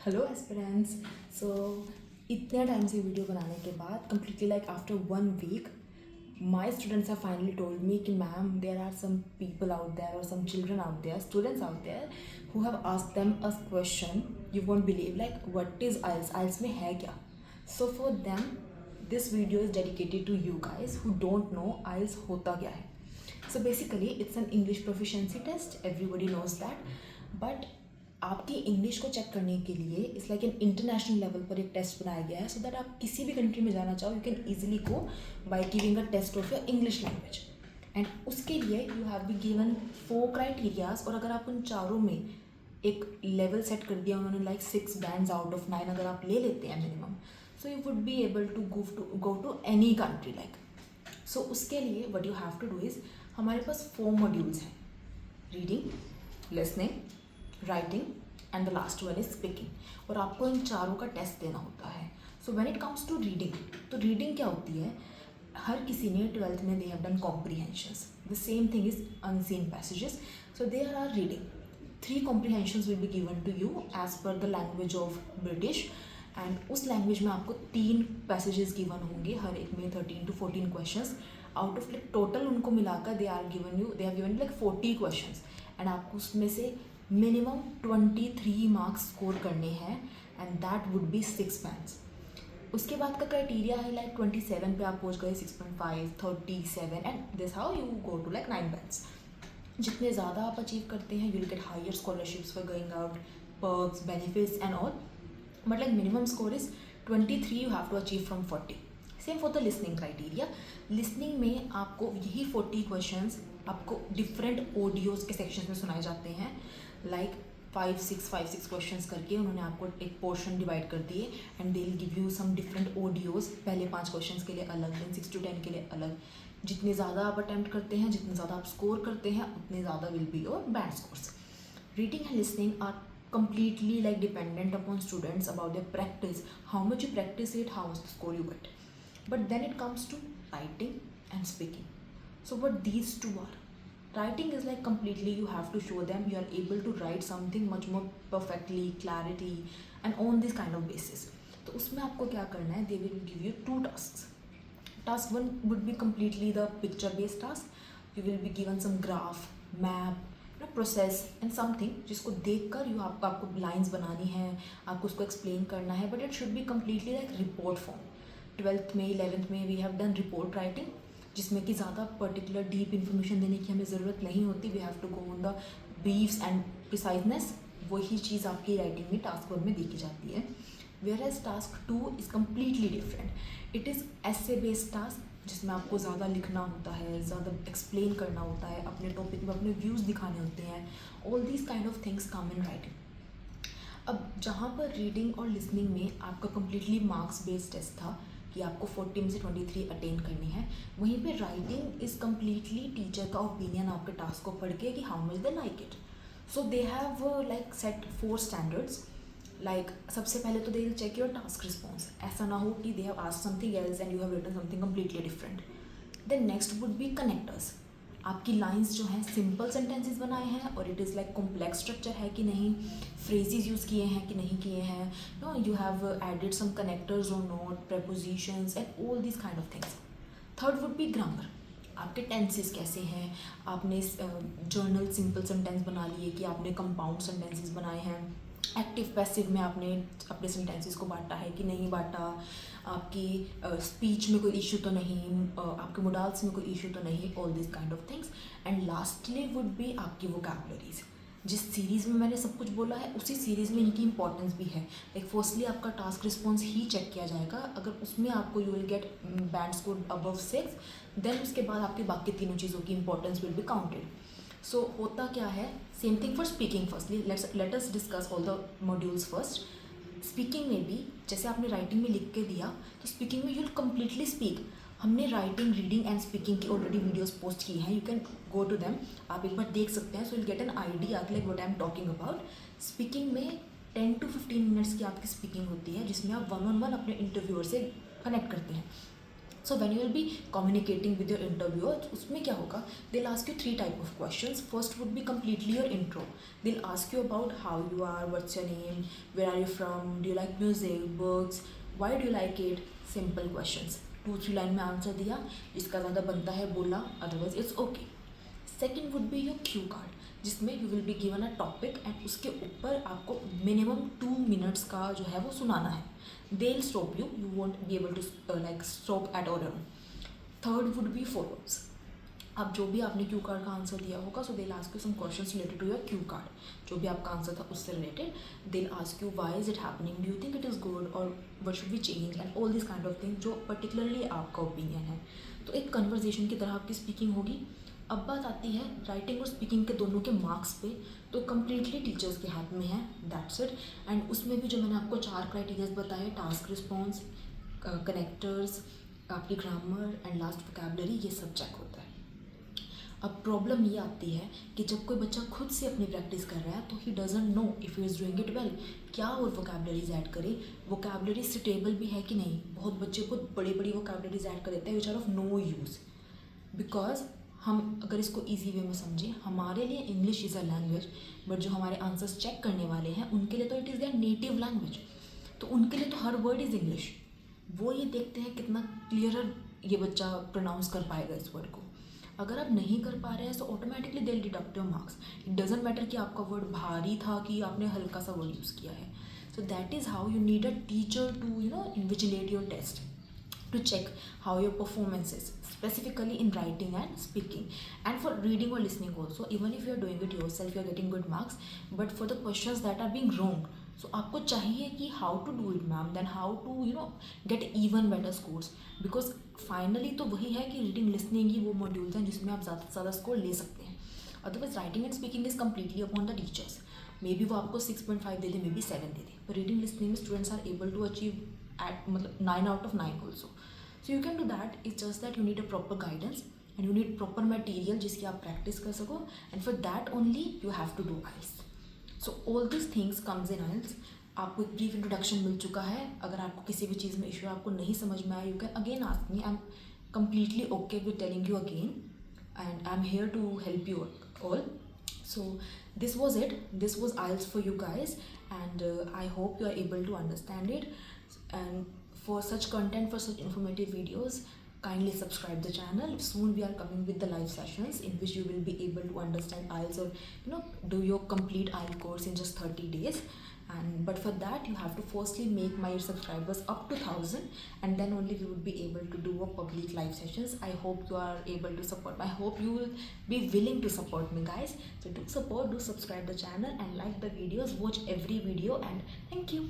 Hello aspirants. सो इतने time से video बनाने के बाद completely like after 1 week my students have finally told me कि ma'am there are some people out there or some children out there, students out there who have asked them a question you won't believe like what is IELTS में है क्या. So for them this video is dedicated to you guys who don't know IELTS होता क्या है. So basically it's an English proficiency test, everybody knows that, but आपकी English को check करने के लिए it's like an international level पर एक टेस्ट बनाया गया है सो दैट आप किसी भी कंट्री में जाना चाहो you can easily go by giving a test of your English language. And उसके लिए you have be given 4 criterias और अगर आप उन चारों में एक लेवल सेट कर दिया उन्होंने लाइक 6 बैंड्स आउट ऑफ 9 अगर आप ले लेते हैं minimum so you would be able to go to any country like. So उसके लिए what you have to do is हमारे पास 4 मॉड्यूल्स हैं. Reading, listening, writing and the last one is speaking और आपको इन चारों का टेस्ट देना होता है. So when it comes to reading तो रीडिंग क्या होती है, हर किसी ने 12th में they have done comprehensions. The same thing is unseen passages. So there are reading 3 comprehensions will be given to you as per the language of British and उस language में आपको 3 पैसेजेस गिवन होंगे, हर एक में 13 to 14 questions. Out of like total उनको मिलाकर they have given like 40 questions and आपको उसमें से मिनिमम 23 मार्क्स स्कोर करने हैं and that would be 6 bands. उसके बाद का क्राइटेरिया है लाइक 27 पे आप पहुंच गए 6.5 37 and this how you go to like 9 bands. जितने ज़्यादा आप अचीव करते हैं you will get higher scholarships for going out, perks, benefits and all, but like minimum score is 23 you have to achieve from 40. Same for the listening criteria. Listening में आपको यही 40 questions आपको different audios के sections में सुनाए जाते हैं like 5-6 questions करके उन्होंने आपको एक पोर्शन डिवाइड कर दिए and they will give you some different audios. पहले 5 क्वेश्चंस के लिए अलग, देन 6 to 10 के लिए अलग. जितने ज़्यादा आप अटैम्प्ट करते हैं, जितने ज़्यादा आप स्कोर करते हैं उतने ज़्यादा will be your band scores. Reading and listening are completely like dependent upon students about their practice, how much you practice it, how much the score you get. But then it comes to writing and speaking. So what these two are, writing is like completely you have to show them you are able to write something much more perfectly, clarity and on this kind of basis. तो उसमें आपको क्या करना है, they will give you 2 tasks. Task 1 would be completely the picture based task. You will be given some graph, map, process and something जिसको देखकर you आपको lines बनानी है, आपको उसको एक्सप्लेन करना है, but it should be completely like report form. 12th में 11th में we have done report writing जिसमें कि ज़्यादा पर्टिकुलर डीप इन्फॉर्मेशन देने की हमें ज़रूरत नहीं होती. We have to go on the briefs and preciseness. वही चीज़ आपकी राइटिंग में टास्क 1 में देखी जाती है. Whereas task 2 is completely different. It is essay based task जिसमें आपको ज़्यादा लिखना होता है, ज़्यादा एक्सप्लेन करना होता है, अपने टॉपिक में अपने व्यूज़ दिखाने होते हैं. All these kind of things come in writing. अब जहाँ पर रीडिंग और लिसनिंग में आपका कम्प्लीटली मार्क्स बेस्ड टेस्ट था कि आपको 40 में से 23 अटेन करनी है, वहीं पे राइटिंग इज़ कम्प्लीटली टीचर का ओपिनियन आपके टास्क को पढ़ के कि how much they like it. So they have like set 4 standards. Like सबसे पहले तो they will check your task response. ऐसा ना हो कि they have asked something else and you have written something completely different. Then next would be connectors. आपकी lines जो हैं सिंपल सेंटेंसेस बनाए हैं और it is like complex structure है कि नहीं, फ्रेजेस यूज़ किए हैं कि नहीं किए हैं, no you have added some connectors और not, prepositions and all this kind of things. Third would be grammar. आपके टेंसेस कैसे हैं, आपने जर्नल सिंपल सेंटेंस बना लिए कि आपने कंपाउंड सेंटेंसेस बनाए हैं, एक्टिव पैसिव में आपने अपने सेंटेंसेस को बांटा है कि नहीं बांटा, आपकी स्पीच में कोई इशू तो नहीं, आपके मोडाल्स में कोई इशू तो नहीं, all this kind of things. And lastly would be आपकी वोकैबुलरीज. जिस सीरीज़ में मैंने सब कुछ बोला है उसी सीरीज़ में इनकी इंपॉर्टेंस भी है. लाइक फर्स्टली आपका टास्क रिस्पॉन्स ही चेक किया जाएगा, अगर उसमें आपको you will get band score above 6, then उसके बाद आपकी बाकी तीनों चीज़ों की importance will be counted. So होता क्या है, same thing for speaking. Firstly let us discuss all the modules first. Speaking में भी जैसे आपने राइटिंग में लिख के दिया तो स्पीकिंग में यू विल कम्प्लीटली स्पीक. हमने राइटिंग, रीडिंग एंड स्पीकिंग की ऑलरेडी वीडियोस पोस्ट की हैं, you can go to them, आप एक बार देख सकते हैं. So will get an idea like what I am talking about. Speaking में 10 to 15 मिनट्स की आपकी स्पीकिंग होती है जिसमें आप 1-on-1 अपने इंटरव्यूअर से कनेक्ट करते हैं. So when you will be communicating with your interviewer, उसमें क्या होगा, they will ask you 3 type of questions. First would be completely your intro. They will ask you about how you are, what's your name, where are you from, do you like music, books, why do you like it. Simple questions, 2-3 line में answer दिया, इसका ज़्यादा बनता है बोला, otherwise it's okay. Second would be your cue card, जिसमें you will be given a topic and उसके ऊपर आपको मिनिमम 2 मिनट्स का जो है वो सुनाना है. They will stop you, you won't be able to like stop at or own. Third would be photos. अब जो भी आपने क्यू कार्ड का आंसर दिया होगा, so they will ask you some questions related to your cue card. जो भी आपका आंसर था उससे related, they will ask you why is it happening, do you think it is good, और what should be change, and all this kind of thing जो particularly आपका opinion है. तो एक कन्वर्जेशन की तरह आपकी स्पीकिंग होगी. अब बात आती है राइटिंग और स्पीकिंग के दोनों के मार्क्स पे, तो कम्प्लीटली टीचर्स के हाथ में है, दैट्स इट. एंड उसमें भी जो मैंने आपको 4 क्राइटेरियाज बताए, टास्क रिस्पॉन्स, कनेक्टर्स, आपकी ग्रामर एंड लास्ट वोकैबुलरी, ये सब चेक होता है. अब प्रॉब्लम ये आती है कि जब कोई बच्चा खुद से अपनी प्रैक्टिस कर रहा है तो he doesn't know if he is doing it well. क्या और वोकैबुलरीज ऐड करे, वोकैबुलरी सुटेबल भी है कि नहीं. बहुत बच्चे खुद बड़ी बड़ी वोकैबुलरीज ऐड कर देते हैं which are of no use. Because हम अगर इसको ईजी वे में समझें, हमारे लिए English is a language, but जो हमारे आंसर्स चेक करने वाले हैं उनके लिए तो it is there native language. तो उनके लिए तो हर वर्ड इज़ इंग्लिश. वो ये देखते हैं कितना क्लियरर ये बच्चा प्रोनाउंस कर पाएगा इस वर्ड को. अगर आप नहीं कर पा रहे हैं तो automatically they will deduct your marks. It doesn't matter कि आपका वर्ड भारी था कि आपने हल्का सा वर्ड यूज़ किया है. So that is how you need a teacher to invigilate your test, to check how your performance is, specifically in writing and speaking, and for reading or listening also. Even if you are doing it yourself, you are getting good marks, but for the questions that are being wrong, so आपको चाहिए कि how to do it ma'am, then how to get even better scores, because finally तो वही है कि reading listening ही वो modules हैं जिसमें आप ज़्यादा से ज़्यादा score ले सकते हैं. Otherwise writing and speaking is completely upon the teachers. May be वो आपको 6.5 दे दे, मे बी 7 दे दे, पर रीडिंग लिसनिंग में students are able to achieve at मतलब 9 out of 9 also. So you can do that. It's just that you need a proper guidance and you need proper material जिसकी आप practice कर सको, and for that only you have to do IELTS. So all these things comes in IELTS. आपको एक brief introduction मिल चुका है. अगर आपको किसी भी चीज़ में इशू आपको नहीं समझ में आया, you can again ask me. I'm completely okay with telling you again, and I'm here to help you all. So this was it. This was IELTS for you guys, and I hope you are able to understand it. And for such content, for such informative videos, kindly subscribe the channel. Soon we are coming with the live sessions in which you will be able to understand IELTS, or do your complete IELTS course in just 30 days. But for that you have to firstly make my subscribers up to 1000, and then only we would be able to do a public live sessions. I hope you are able to support. I hope you will be willing to support me, guys. So do support, do subscribe the channel and like the videos, watch every video, and thank you.